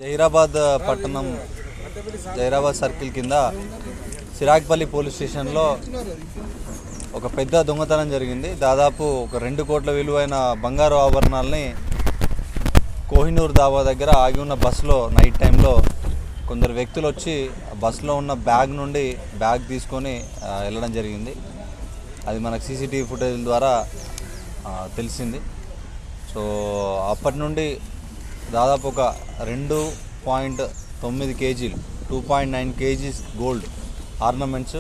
జహీరాబాద్ పట్టణం జహీరాబాద్ సర్కిల్ కింద సిరాగ్పల్లి పోలీస్ స్టేషన్లో ఒక పెద్ద దొంగతనం జరిగింది. దాదాపు ఒక 2 కోట్ల విలువైన బంగారు ఆభరణాలని కోహినూర్ దాబా దగ్గర ఆగి ఉన్న బస్సులో నైట్ టైంలో కొందరు వ్యక్తులు వచ్చి బస్సులో ఉన్న బ్యాగ్ తీసుకొని వెళ్ళడం జరిగింది. అది మనకు సీసీటీవీ ఫుటేజ్ ద్వారా తెలిసింది. సో అప్పటి నుండి దాదాపు ఒక 2.9 కేజీలు 2.9 kgs gold ornaments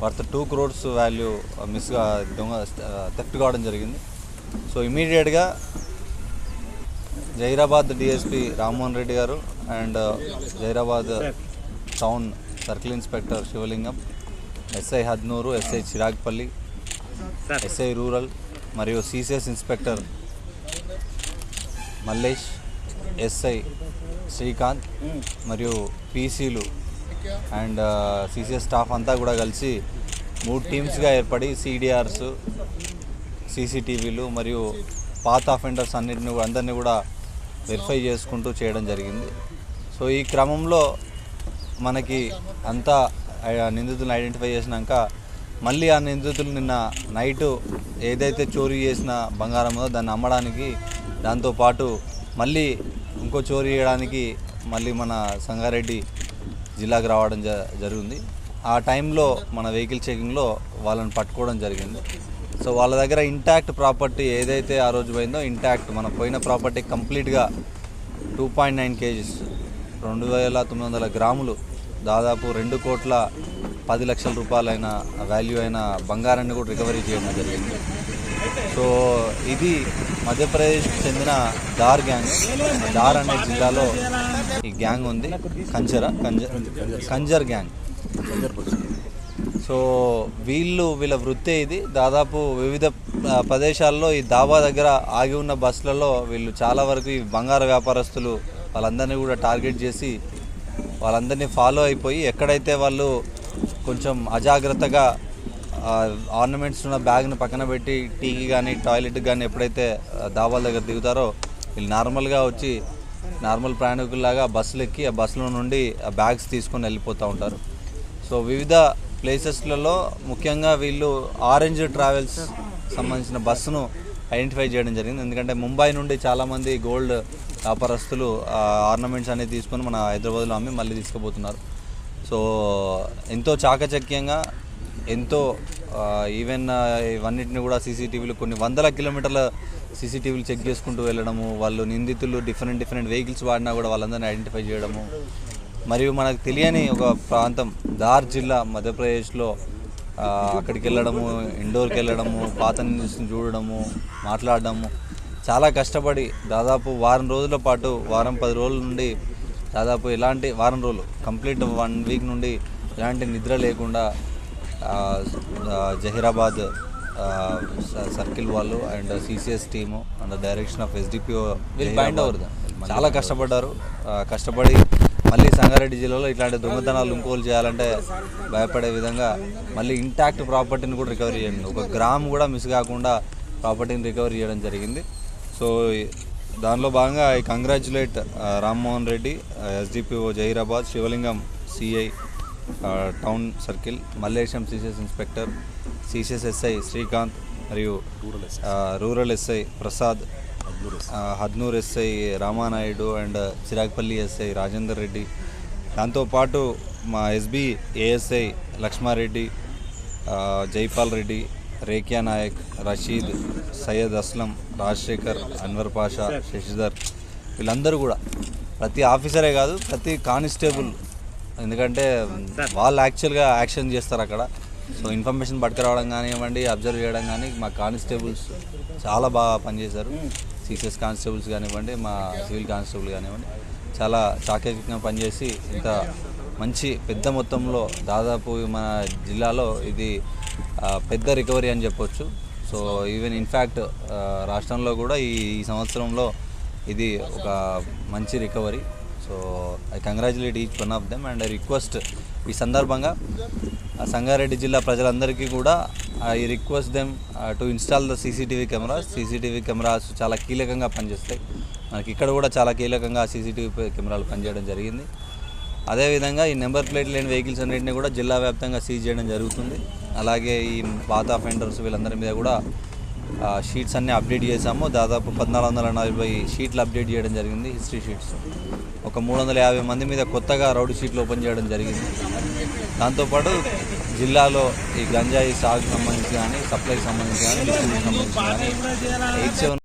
worth 2 crores value theft కావడం జరిగింది. సో ఇమీడియట్గా Zaheerabad DSP Rammohan Reddy garu and Zaheerabad town circle inspector Sivalingam, SI Hadnur, SI Chiragpalli, SI rural మరియు CCS inspector Mallesh, SI Srikanth మరియు పీసీలు అండ్ సిసిఎస్ స్టాఫ్ అంతా కూడా కలిసి 3 టీమ్స్గా ఏర్పడి సిడిఆర్స్, సీసీటీవీలు మరియు పాత్ అఫెండర్స్ అందరినీ కూడా వెరిఫై చేసుకుంటూ చేయడం జరిగింది. సో ఈ క్రమంలో మనకి అంతా నిందితులను ఐడెంటిఫై చేసినాక మళ్ళీ ఆ నిందితులు నిన్న నైటు ఏదైతే చోరీ చేసిన బంగారం ఉందో దాన్ని అమ్మడానికి, దాంతోపాటు మళ్ళీ ఇంకో చోరీ చేయడానికి మళ్ళీ మన సంగారెడ్డి జిల్లాకు రావడం జరిగింది. ఆ టైంలో మన వెహికల్ చెకింగ్లో వాళ్ళని పట్టుకోవడం జరిగింది. సో వాళ్ళ దగ్గర ఇంటాక్ట్ ప్రాపర్టీ ఏదైతే ఆ రోజు పోయిందో మన పోయిన ప్రాపర్టీ కంప్లీట్గా 2.9 కేజీస్ 2900 గ్రాములు దాదాపు 2,10,00,000 రూపాయలైన వాల్యూ అయిన బంగారాన్ని కూడా రికవరీ చేయడం జరిగింది. సో ఇది మధ్యప్రదేశ్కి చెందిన దార్ గ్యాంగ్. దార్ అనే జిల్లాలో ఈ గ్యాంగ్ ఉంది, కంజర్ గ్యాంగ్. సో వీళ్ళ వృత్తే ఇది. దాదాపు వివిధ ప్రదేశాల్లో ఈ దాబా దగ్గర ఆగి ఉన్న బస్సులలో వీళ్ళు చాలా వరకు ఈ బంగారు వ్యాపారస్తులు వాళ్ళందరినీ కూడా టార్గెట్ చేసి వాళ్ళందరినీ ఫాలో అయిపోయి ఎక్కడైతే వాళ్ళు కొంచెం అజాగ్రత్తగా ఆర్నమెంట్స్ ఉన్న బ్యాగ్ని పక్కన పెట్టి టీకి కానీ టాయిలెట్కి కానీ ఎప్పుడైతే దాబాల దగ్గర దిగుతారో వీళ్ళు నార్మల్గా వచ్చి నార్మల్ ప్రయాణికుల్లాగా బస్సులు ఎక్కి ఆ బస్సులో నుండి ఆ బ్యాగ్స్ తీసుకొని వెళ్ళిపోతూ ఉంటారు. సో వివిధ ప్లేసెస్లలో ముఖ్యంగా వీళ్ళు ఆరెంజ్ ట్రావెల్స్ సంబంధించిన బస్సును ఐడెంటిఫై చేయడం జరిగింది. ఎందుకంటే ముంబై నుండి చాలామంది గోల్డ్ వ్యాపారస్తులు ఆర్నమెంట్స్ అనేది తీసుకొని మన హైదరాబాద్లో అమ్మి మళ్ళీ తీసుకుపోతున్నారు. సో ఎంతో చాకచక్యంగా ఎంతో ఈవెన్ ఇవన్నిటిని కూడా సీసీటీవీలు కొన్ని 100 కిలోమీటర్ల సీసీటీవీలు చెక్ చేసుకుంటూ వెళ్ళడము, వాళ్ళు నిందితులు డిఫరెంట్ వెహికల్స్ వాడినా కూడా వాళ్ళందరినీ ఐడెంటిఫై చేయడము, మరియు మనకు తెలియని ఒక ప్రాంతం దార్ జిల్లా మధ్యప్రదేశ్లో అక్కడికి వెళ్ళడము, ఇండోర్కి వెళ్ళడము, పాత నిందితులను చూడడము, మాట్లాడడము, చాలా కష్టపడి దాదాపు వారం రోజుల పాటు 10 రోజుల నుండి దాదాపు వారం రోజులు కంప్లీట్ 1 వీక్ నుండి ఎలాంటి నిద్ర లేకుండా జహీరాబాద్ సర్కిల్ వాళ్ళు and CCS team and direction of SDPO చాలా కష్టపడ్డారు. కష్టపడి మళ్ళీ సంగారెడ్డి జిల్లాలో ఇట్లాంటి దొంగతనాలు ఇంకోలు చేయాలంటే భయపడే విధంగా మళ్ళీ ఇంటాక్ట్ ప్రాపర్టీని కూడా రికవరీ చేయండి. 1 గ్రామ్ కూడా మిస్ కాకుండా ప్రాపర్టీని రికవరీ చేయడం జరిగింది. సో దానిలో భాగంగా I congratulate Rammohan Reddy, SDPO Zaheerabad, Sivalingam CI town circle, Mallesham CCS inspector, CCS SI Srikanth మరియు rural SI Prasad, Hadnur SI Ramanaidu and Chiragpalli SI Rajender Reddy, దాంతోపాటు మా ఎస్బి ఏఎస్ఐ లక్ష్మారెడ్డి, జైపాల్ రెడ్డి, రేఖ్యా నాయక్, రషీద్, సయ్యద్ అస్లం, రాజశేఖర్, అన్వర్ పాషా, శశిధర్, వీళ్ళందరూ కూడా ప్రతి ఆఫీసరే కాదు ప్రతి కానిస్టేబుల్, ఎందుకంటే వాళ్ళు యాక్చువల్గా యాక్షన్ చేస్తారు అక్కడ. సో ఇన్ఫర్మేషన్ పట్టుకురావడం కానివ్వండి, అబ్జర్వ్ చేయడం కానీ మా కానిస్టేబుల్స్ చాలా బాగా పనిచేశారు. సిసిఎస్ కానిస్టేబుల్స్ కానివ్వండి, మా సివిల్ కానిస్టేబుల్ కానివ్వండి, చాలా చాకచక్యంగా పనిచేసి ఇంత మంచి పెద్ద మొత్తంలో దాదాపు మన జిల్లాలో ఇది పెద్ద రికవరీ అని చెప్పొచ్చు. సో ఈవెన్ ఇన్ఫ్యాక్ట్ రాష్ట్రంలో కూడా ఈ సంవత్సరంలో ఇది ఒక మంచి recovery. So I congratulate each one of them and I request ఈ సందర్భంగా సంగారెడ్డి జిల్లా ప్రజలందరికీ కూడా I request them to install the CCTV cameras. CCTV cameras చాలా కీలకంగా పనిచేస్తాయి. మనకి ఇక్కడ కూడా చాలా కీలకంగా సీసీటీవీ కెమెరాలు పనిచేయడం జరిగింది. అదేవిధంగా ఈ నెంబర్ ప్లేట్ లేని వెహికల్స్ అన్నింటినీ కూడా జిల్లా వ్యాప్తంగా సీజ్ చేయడం జరుగుతుంది. అలాగే ఈ పాత అఫెండర్స్ వీళ్ళందరి మీద కూడా షీట్స్ అన్నీ అప్డేట్ చేసాము. దాదాపు 1440 షీట్లు అప్డేట్ చేయడం జరిగింది, హిస్టరీ షీట్స్. ఒక 350 మంది మీద కొత్తగా రౌడీ షీట్లు ఓపెన్ చేయడం జరిగింది. దాంతోపాటు జిల్లాలో ఈ గంజాయి సాగుకు సంబంధించి కానీ, సప్లైకి సంబంధించి కానీ, డిస్ట్రిబ్యూషన్ సంబంధించి కానీ 87